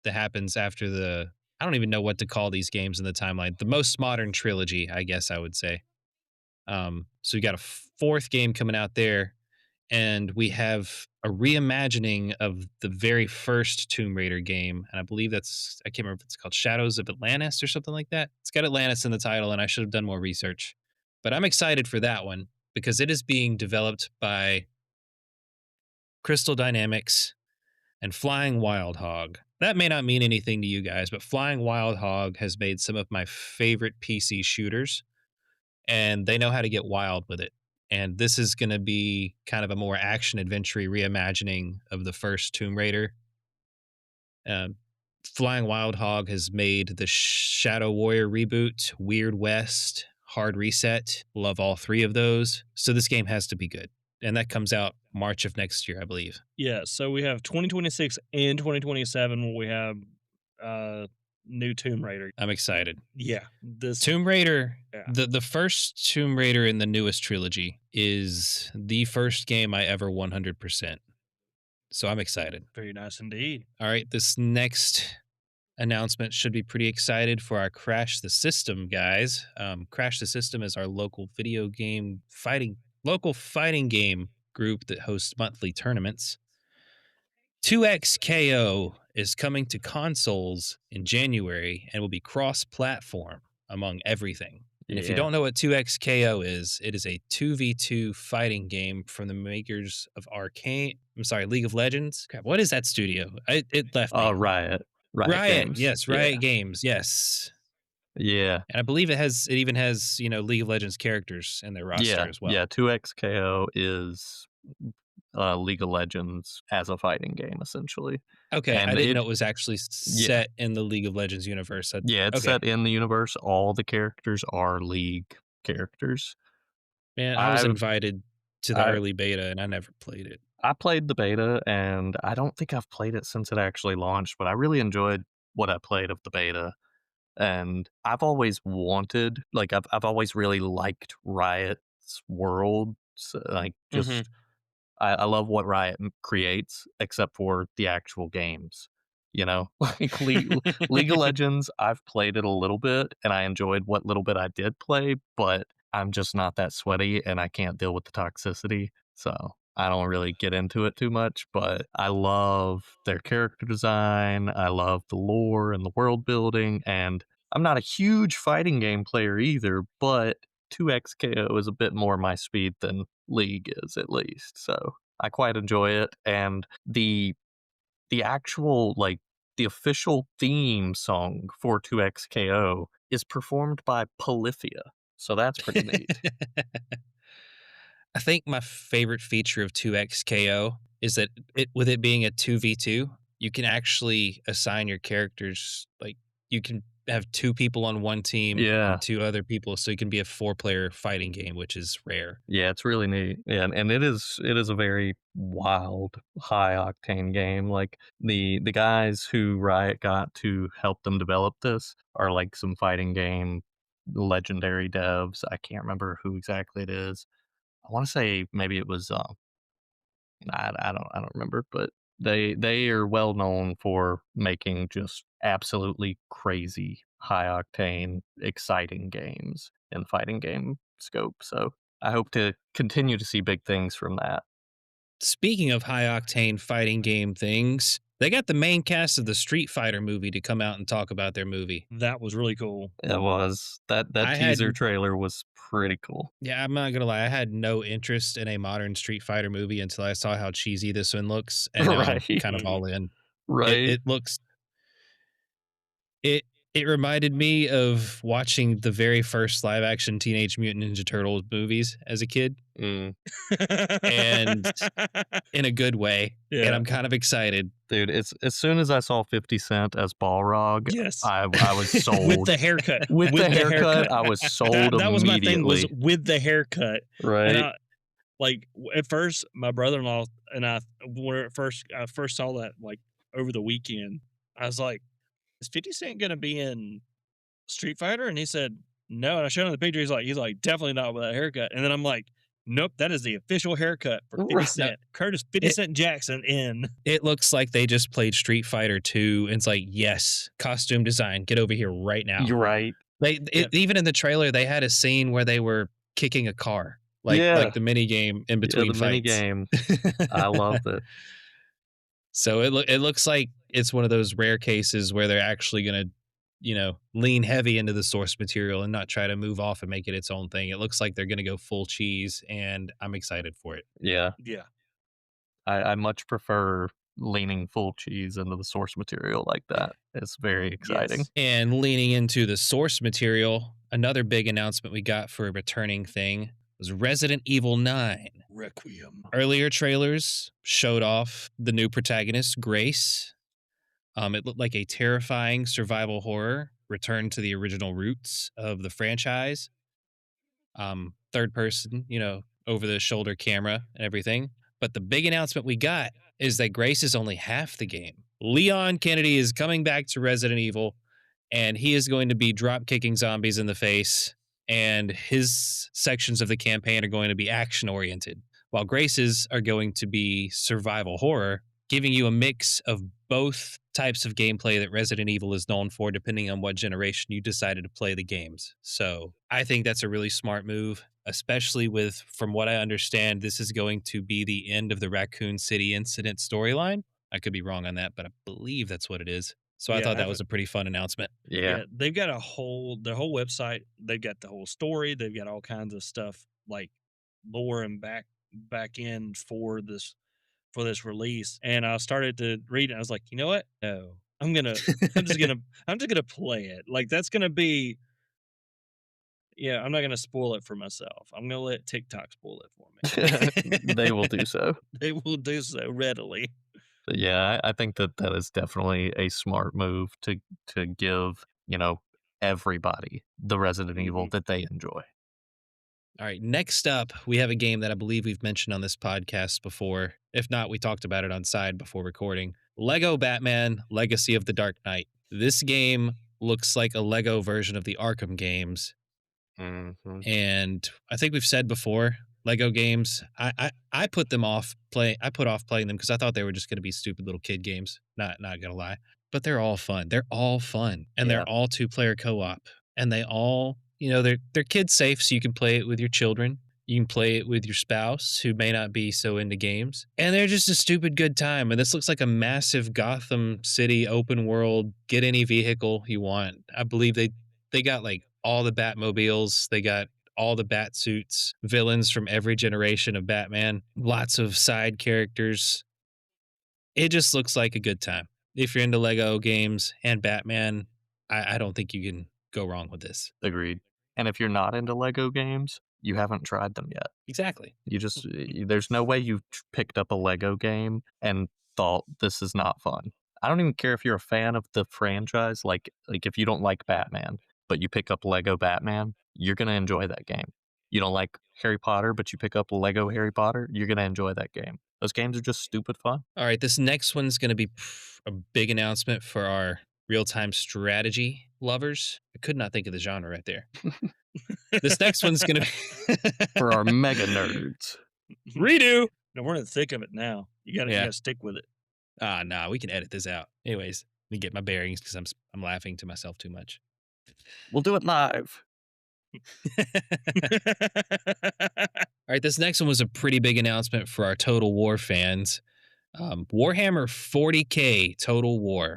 that happens after the, I don't even know what to call these games in the timeline. The most modern trilogy, I guess I would say. So we got a 4th game coming out there, and we have a reimagining of the very first Tomb Raider game, and I believe that's, I can't remember if it's called Shadows of Atlantis or something like that. It's got Atlantis in the title, and I should have done more research. But I'm excited for that one because it is being developed by Crystal Dynamics and Flying Wild Hog. That may not mean anything to you guys, but Flying Wild Hog has made some of my favorite PC shooters, and they know how to get wild with it. And this is going to be kind of a more action adventure reimagining of the first Tomb Raider. Flying Wild Hog has made the Shadow Warrior reboot, Weird West, Hard Reset. Love all 3 of those. So this game has to be good. And that comes out March of next year, I believe. Yeah, so we have 2026 and 2027 where we have new Tomb Raider. I'm excited. Yeah, this Tomb Raider, Yeah. the first Tomb Raider in the newest trilogy is the first game I ever 100%. So I'm excited. very nice indeed. All right, this next announcement should be pretty excited for our Crash the System guys. Crash the System is our local video game local fighting game group that hosts monthly tournaments. 2XKO is coming to consoles in January and will be cross-platform among everything. And if you Yeah. don't know what 2XKO is, it is a 2v2 fighting game from the makers of League of Legends. Crap, what is that studio? It left me. Riot. Riot, Games. yes, Riot Games, yes. Yeah. And I believe it even has, League of Legends characters in their roster as well. Yeah, 2XKO is League of Legends as a fighting game, essentially. Okay, And I didn't it- know it was actually Yeah. set in the League of Legends universe. Yeah, it's Okay. set in the universe. All the characters are League characters. Man, I was I've- invited to the I- early beta and I never played it. I played the beta, and I don't think I've played it since it actually launched, but I really enjoyed what I played of the beta. And I've always wanted, like, I've always really liked Riot's world. So, like, just Mhm. I love what Riot creates, except for the actual games. You know, like League of Legends, I've played it a little bit, and I enjoyed what little bit I did play, but I'm just not that sweaty, and I can't deal with the toxicity, so I don't really get into it too much. But I love their character design, I love the lore and the world building, and I'm not a huge fighting game player either, but 2XKO is a bit more my speed than League is, at least. So I quite enjoy it, and the actual, like, the official theme song for 2XKO is performed by Polyphia. So that's pretty neat. I think my favorite feature of 2XKO is that with it being a 2v2, you can actually assign your characters, like you can have 2 people on one team Yeah. and 2 other people, so it can be a 4-player fighting game, which is rare. Yeah, it's really neat. Yeah, and it is a very wild, high octane game. Like the guys who Riot got to help them develop this are like some fighting game legendary devs. I can't remember who exactly it is. I want to say maybe it was I don't remember, but They are well known for making just absolutely crazy, high octane, exciting games in fighting game scope. So I hope to continue to see big things from that. Speaking of high octane fighting game things, they got the main cast of the Street Fighter movie to come out and talk about their movie. That was really cool. It was that I teaser had- trailer was pretty cool. Yeah, I'm not gonna lie, I had no interest in a modern Street Fighter movie until I saw how cheesy this one looks, and now I'm Right. kind of all in. Right. It looks. It reminded me of watching the very first live action Teenage Mutant Ninja Turtles movies as a kid Mm. And- in a good way, yeah. and I'm kind of excited. Dude, it's as soon as I saw 50 Cent as Balrog, yes. I was sold. With the haircut. With the haircut, I was sold that was my thing, was immediately. with the haircut. right. And at first, my brother-in-law and I first saw that like over the weekend, I was like, "Is 50 Cent gonna be in Street Fighter?" And he said, "No." And I showed him the picture. He's like, "Definitely not with that haircut." And then I'm like, "Nope, that is the official haircut for 50 Right. Cent. Curtis 50 Cent Jackson in." It looks like they just played Street Fighter 2, and it's like, yes, costume design, get over here right now. You're right. Even in the trailer, they had a scene where they were kicking a car, Yeah. like the mini game in between the mini fights. game. I loved it. So it looks like it's one of those rare cases where they're actually gonna, lean heavy into the source material and not try to move off and make it its own thing. It looks like they're gonna go full cheese, and I'm excited for it. Yeah. Yeah. I much prefer leaning full cheese into the source material like that. It's very exciting. Yes. And leaning into the source material, another big announcement we got for a returning thing was Resident Evil 9. Requiem. Earlier trailers showed off the new protagonist, Grace. It looked like a terrifying survival horror returned to the original roots of the franchise. Third person, over the shoulder camera and everything. But the big announcement we got is that Grace is only half the game. Leon Kennedy is coming back to Resident Evil, and he is going to be drop kicking zombies in the face, and his sections of the campaign are going to be action oriented, while Grace's are going to be survival horror, giving you a mix of both types of gameplay that Resident Evil is known for, depending on what generation you decided to play the games. So I think that's a really smart move, especially with, from what I understand, this is going to be the end of the Raccoon City incident storyline. I could be wrong on that, but I believe that's what it is. So I Yeah, thought I that was a pretty fun announcement. Yeah. They've got their whole website. They've got the whole story. They've got all kinds of stuff like lore and back end for this release. And I started to read it. I was like, you know what? No, I'm just gonna play it. Like that's gonna be. Yeah, I'm not gonna spoil it for myself. I'm gonna let TikTok spoil it for me. They will do so. They will do so readily. But yeah, I think that is definitely a smart move to give, everybody the Resident Evil that they enjoy. All right, next up, we have a game that I believe we've mentioned on this podcast before. If not, we talked about it on Side before recording. Lego Batman Legacy of the Dark Knight. This game looks like a Lego version of the Arkham games. Mm-hmm. And I think we've said before, Lego games, I put off playing them because I thought they were just going to be stupid little kid games. Not gonna lie, but they're all fun. They're all fun, and Yeah. they're all 2-player co-op, and they all, they're kid safe, so you can play it with your children. You can play it with your spouse who may not be so into games, and they're just a stupid good time. And this looks like a massive Gotham City open world. Get any vehicle you want. I believe they got like all the Batmobiles. They got all the bat suits, villains from every generation of Batman, lots of side characters. It just looks like a good time. If you're into Lego games and Batman, I don't think you can go wrong with this. Agreed. And if you're not into Lego games, you haven't tried them yet. Exactly. You just there's no way you've picked up a Lego game and thought this is not fun. I don't even care if you're a fan of the franchise, like if you don't like Batman, but you pick up Lego Batman, you're going to enjoy that game. You don't like Harry Potter, but you pick up Lego Harry Potter, you're going to enjoy that game. Those games are just stupid fun. All right, this next one's going to be a big announcement for our real-time strategy lovers. I could not think of the genre right there. This next one's going to be For our mega nerds. redo. No, we're in the thick of it now. You gotta stick with it. Nah, we can edit this out. Anyways, let me get my bearings because I'm laughing to myself too much. We'll do it live. All right, this next one was a pretty big announcement for our Total War fans. Warhammer 40K Total War.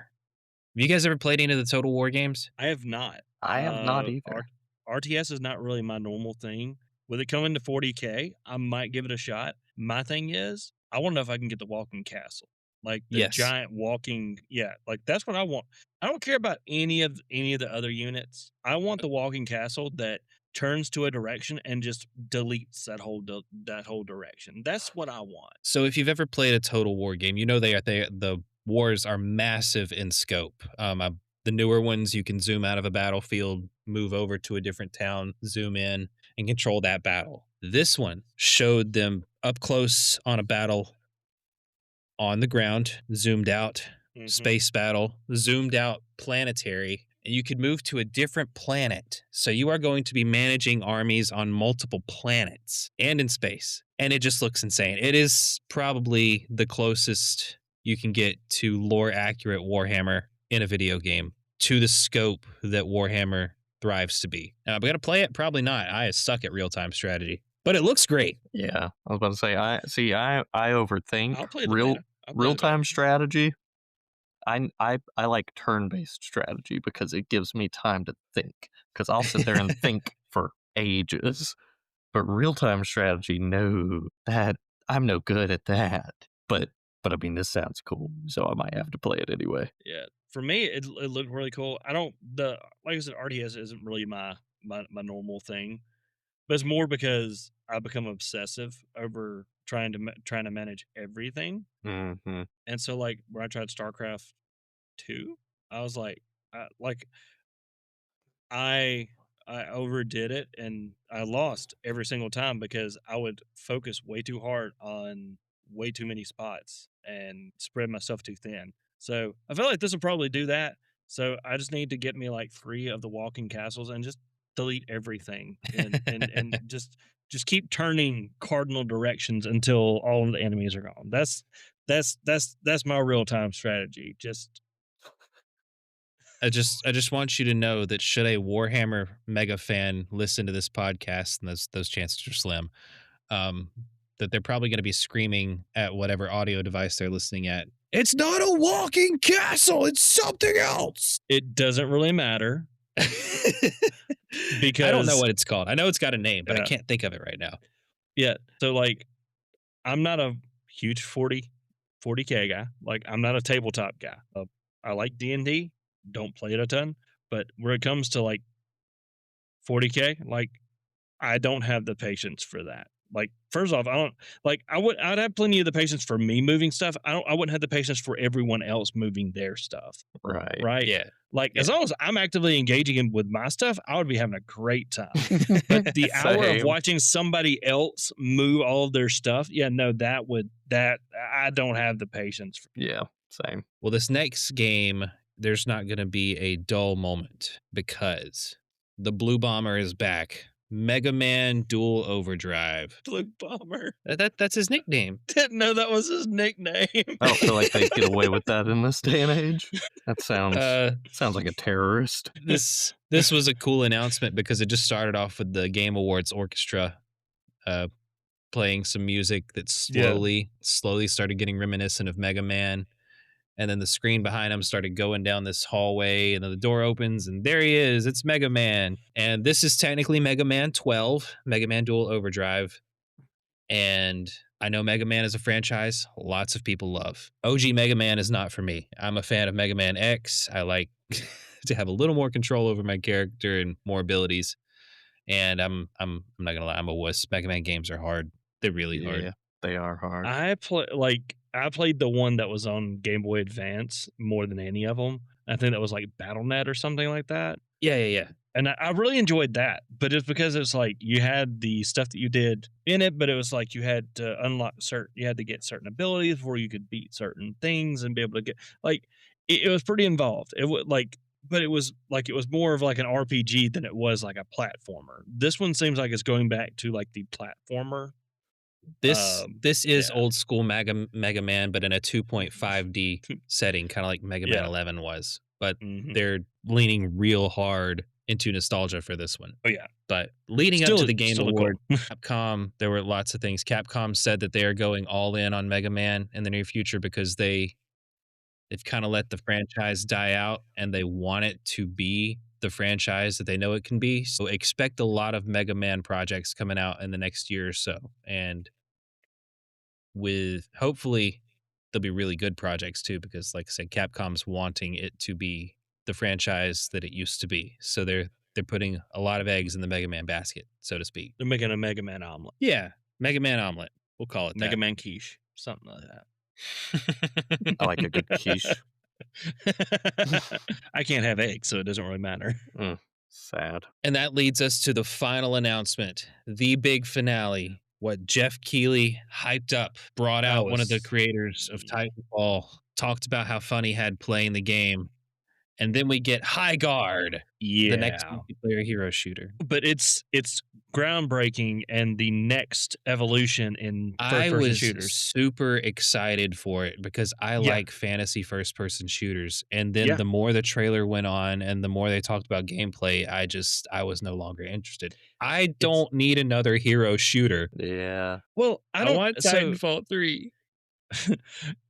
Have you guys ever played any of the Total War games? I have not. I have not either. RTS is not really my normal thing. With it coming to 40K, I might give it a shot. My thing is, I want to know if I can get the walking castle. Like the Yes. giant walking, like that's what I want. I don't care about any of the other units. I want the walking castle that turns to a direction and just deletes that whole direction. That's what I want. So if you've ever played a Total War game, you know the wars are massive in scope. The newer ones, you can zoom out of a battlefield, move over to a different town, zoom in, and control that battle. This one showed them up close on a battle on the ground, zoomed out, space battle, zoomed out planetary, and you could move to a different planet. So you are going to be managing armies on multiple planets and in space. And it just looks insane. It is probably the closest you can get to lore accurate Warhammer in a video game to the scope that Warhammer thrives to be. Now, am I going to play it? Probably not. I suck at real-time strategy. But it looks great. Yeah, I was about to say. I overthink I'll play the beta. I'll play real the beta. time strategy. I like turn based strategy because it gives me time to think. Because I'll sit there and think for ages. But real time strategy, no, that I'm no good at that. But I mean, this sounds cool, so I might have to play it anyway. Yeah, for me, it looked really cool. Like I said, RTS isn't really my normal thing, but it's more because I become obsessive over trying to manage everything. Mm-hmm. And so, like when I tried StarCraft 2, I was like, I overdid it and I lost every single time because I would focus way too hard on way too many spots and spread myself too thin. So I feel like this will probably do that. So I just need to get me like free of the walking castles and just delete everything and just keep turning cardinal directions until all of the enemies are gone. That's my real time strategy. I just want you to know that should a Warhammer mega fan listen to this podcast, and those chances are slim, that they're probably going to be screaming at whatever audio device they're listening at. It's not a walking castle. It's something else. It doesn't really matter. Because I don't know what it's called. I know it's got a name, but I Yeah. can't think of it right now. Yeah. So like, I'm not a huge 40K guy. Like, I'm not a tabletop guy. I like D&D. Don't play it a ton, but when it comes to like 40K, like I don't have the patience for that. Like, first off, I don't like. I'd have plenty of the patience for me moving stuff. I wouldn't have the patience for everyone else moving their stuff. Right. Right. Yeah. Like, as Yeah. long as I'm actively engaging with my stuff, I would be having a great time. But the hour of Same. watching somebody else move all of their stuff, I don't have the patience for. Yeah. Same. Well, this next game, there's not going to be a dull moment because the Blue Bomber is back. Mega Man Dual Overdrive. Blue Bomber. That's his nickname. Didn't know that was his nickname. I don't feel like they get away with that in this day and age. That sounds like a terrorist. This was a cool announcement because it just started off with the Game Awards orchestra playing some music that slowly started getting reminiscent of Mega Man. And then the screen behind him started going down this hallway, and then the door opens, and there he is. It's Mega Man. And this is technically Mega Man 12, Mega Man Dual Overdrive. And I know Mega Man is a franchise lots of people love. OG Mega Man is not for me. I'm a fan of Mega Man X. I like to have a little more control over my character and more abilities. And I'm not gonna lie, I'm a wuss. Mega Man games are hard. They're really hard. Yeah, they are hard. I played the one that was on Game Boy Advance more than any of them. I think that was like BattleNet or something like that. Yeah. And I really enjoyed that, but it's because it's like you had the stuff that you did in it, but it was like you had to you had to get certain abilities before you could beat certain things and be able to get like it was pretty involved. But it was more of like an RPG than it was like a platformer. This one seems like it's going back to like the platformer This is yeah. old school Mega Man, but in a 2.5D setting, kind of like Mega Man Yeah. 11 was. But Mhm. they're leaning real hard into nostalgia for this one. Oh yeah. But leading up to the Game Still look Award, cool. Capcom, there were lots of things. Capcom said that they are going all in on Mega Man in the near future because they've kind of let the franchise die out and they want it to be the franchise that they know it can be. So expect a lot of Mega Man projects coming out in the next year or so. And with hopefully they'll be really good projects too, because like I said, Capcom's wanting it to be the franchise that it used to be. So they're putting a lot of eggs in the Mega Man basket, so to speak. They're making a Mega Man omelet. Yeah, Mega Man omelet. We'll call it Mega that. Man quiche. Something like that. I like a good quiche. I can't have eggs, so it doesn't really matter. Sad. And that leads us to the final announcement, the big finale. What Jeff Keighley hyped up, brought That out one of the was- creators of Titanfall, talked about how fun he had playing the game. And then we get High Guard, Yeah. the next multiplayer hero shooter. But it's groundbreaking and the next evolution in I first-person was shooters. super excited for it because I Yeah. like fantasy first-person shooters. And then Yeah. the more the trailer went on and the more they talked about gameplay, I was no longer interested. I don't need another hero shooter. Yeah. Well, I don't want so Titanfall 3.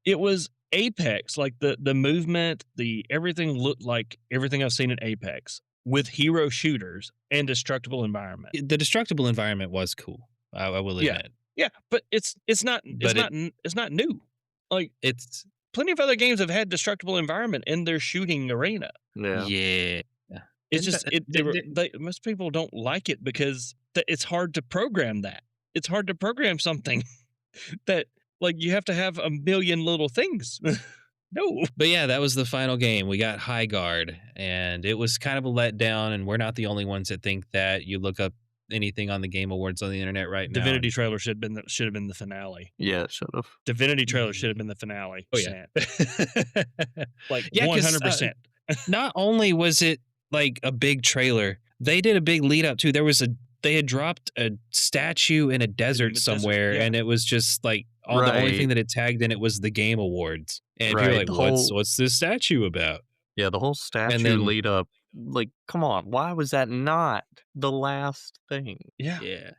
it was Apex, like the movement, the everything looked like everything I've seen in Apex with hero shooters and destructible environment. The destructible environment was cool. I will Yeah. admit. Yeah, but it's not But it's not new. Like It's plenty of other games have had destructible environment in their shooting arena. Yeah. yeah. It's And just the- most people don't like it because it's hard to program that. It's hard to program something that like you have to have a million little things. No. But yeah, that was the final game. We got High Guard, and it was kind of a letdown. And we're not the only ones that think that. You look up anything on the Game Awards on the internet right now. Divinity trailer should have been the finale. Yeah, it should have. Divinity trailer should have been the finale. Oh yeah. Like Yeah, 'cause, 100%. Not only was it like a big trailer, they did a big lead up too. They had dropped a statue in a desert desert, somewhere, yeah. and it was just like the only Right. thing that it tagged in it was the Game Awards. And you're Right, like, the what's whole- this statue about? Yeah, the whole statue then- lead up. Like, come on, why was that not the last thing? Yeah. Yeah.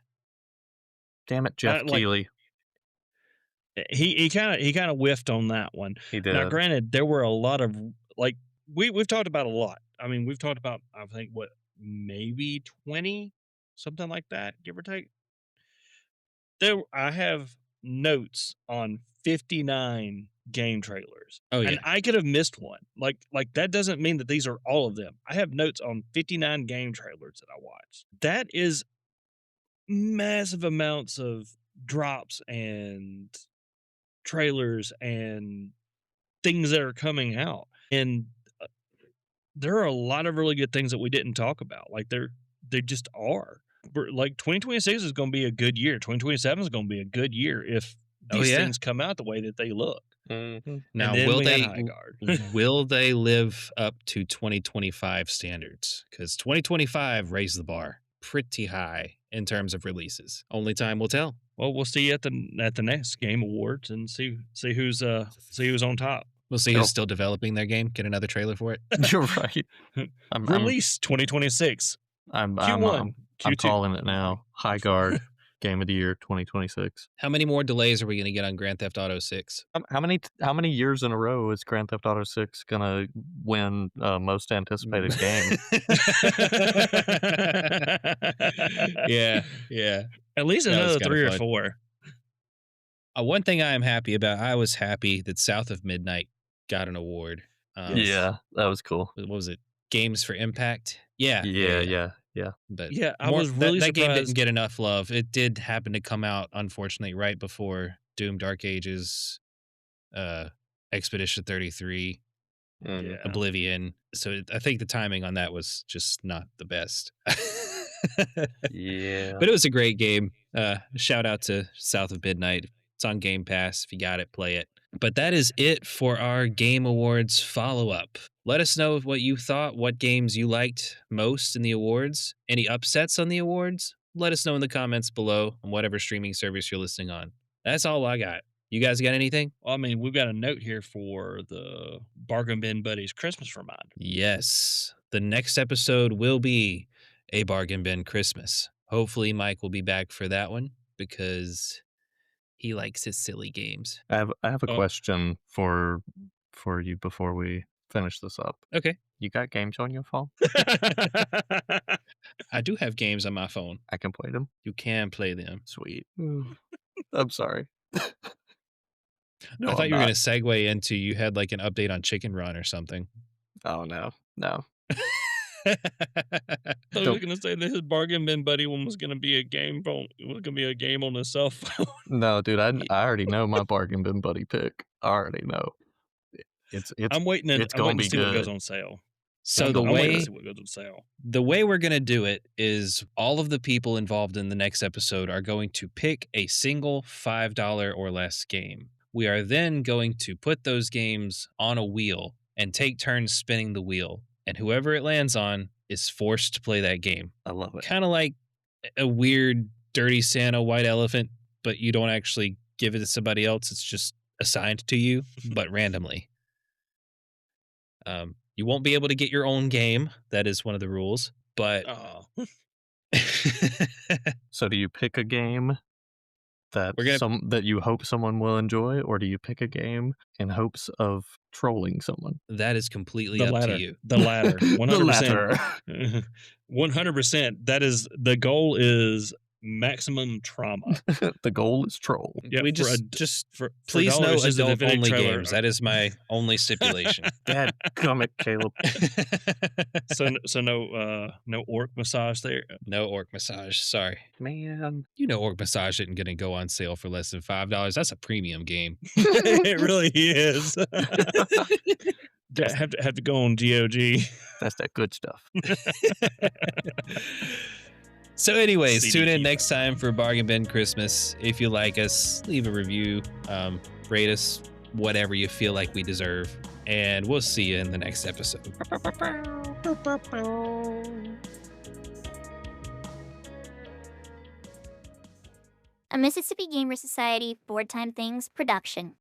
Damn it, Jeff like- Keighley. He kind of whiffed on that one. He did. Now, granted, there were a lot of like we've talked about a lot. I mean, we've talked about I think what maybe 20, something like that, give or take. I have notes on 59 game trailers. Oh yeah. And I could have missed one. Like that doesn't mean that these are all of them. I have notes on 59 game trailers that I watched. That is massive amounts of drops and trailers and things that are coming out. And there are a lot of really good things that we didn't talk about. Like they just are. Like 2026 is going to be a good year. 2027 is going to be a good year if Oh, these yeah. things come out the way that they look. Mhm. Now, and then will we had they High Guard. will they live up to 2025 standards? Because 2025 raised the bar pretty high in terms of releases. Only time will tell. Well, we'll see at the next Game Awards and see who's on top. We'll see Oh. who's still developing their game. Get another trailer for it. You're right. I'm Release 2026 I'm Q1 I'm Q2. calling it now. High Guard Game of the Year 2026. How many more delays are we going to get on Grand Theft Auto 6? How many years in a row is Grand Theft Auto 6 gonna win most anticipated game? Yeah, yeah. At least That was another kinda 3 or fun. 4. One thing I am happy about, I was happy that South of Midnight got an award. Yeah, that was cool. What was it? Games for Impact? Yeah. Yeah. But Yeah, I more- was really that game didn't surprised. get enough love. It did happen to come out, unfortunately, right before Doom Dark Ages, Expedition 33, Mhm. Yeah. Oblivion. So I think the timing on that was just not the best. Yeah. But it was a great game. Shout out to South of Midnight. It's on Game Pass. If you got it, play it. But that is it for our Game Awards follow-up. Let us know what you thought, what games you liked most in the awards, any upsets on the awards, let us know in the comments below on whatever streaming service you're listening on. That's all I got. You guys got anything? Well, I mean, we've got a note here for the Bargain Bin Buddies Christmas reminder. Yes. The next episode will be a Bargain Bin Christmas. Hopefully Mike will be back for that one because he likes his silly games. I have a Oh. question for you before we finish this up. Okay. You got games on your phone? I do have games on my phone. I can play them. You can play them. Sweet. I'm sorry. No, I thought I'm you were not. going to segue into you had like an update on Chicken Run or something. Oh no. I was Don't- going to say that his Bargain Bin Buddy one was going to be a game phone. It was going to be a game on his cell phone. No, dude, I already know my Bargain Bin Buddy pick. I already know. It's I'm waiting to it's gonna see be what goes good. on sale. So the I'm waiting to way see what goes on sale. the way we're going to do it is all of the people involved in the next episode are going to pick a single $5 or less game. We are then going to put those games on a wheel and take turns spinning the wheel. And whoever it lands on is forced to play that game. I love it. Kind of like a weird Dirty Santa white elephant, but you don't actually give it to somebody else. It's just assigned to you, but randomly. You won't be able to get your own game. That is one of the rules. But Oh, So do you pick a game that We're gonna- that you hope someone will enjoy, or do you pick a game in hopes of trolling someone? that is completely the up latter. to you. The latter. 100%. The latter. 100%. That is the goal is maximum trauma. The goal is troll. Yeah, we for a just For please $1, no it's just a adult definitive only trailer. games. That is my only stipulation. Dad, comic Caleb. So no orc massage there. No orc massage. Sorry. Man. You know orc massage isn't going to go on sale for less than $5. That's a premium game. It really is. have to go on GOG. That's that good stuff. So anyways, tune in CDP. next time for Bargain Bin Christmas. If you like us, leave a review, rate us whatever you feel like we deserve, and we'll see you in the next episode. A Mississippi Gamer Society Board Time Things production.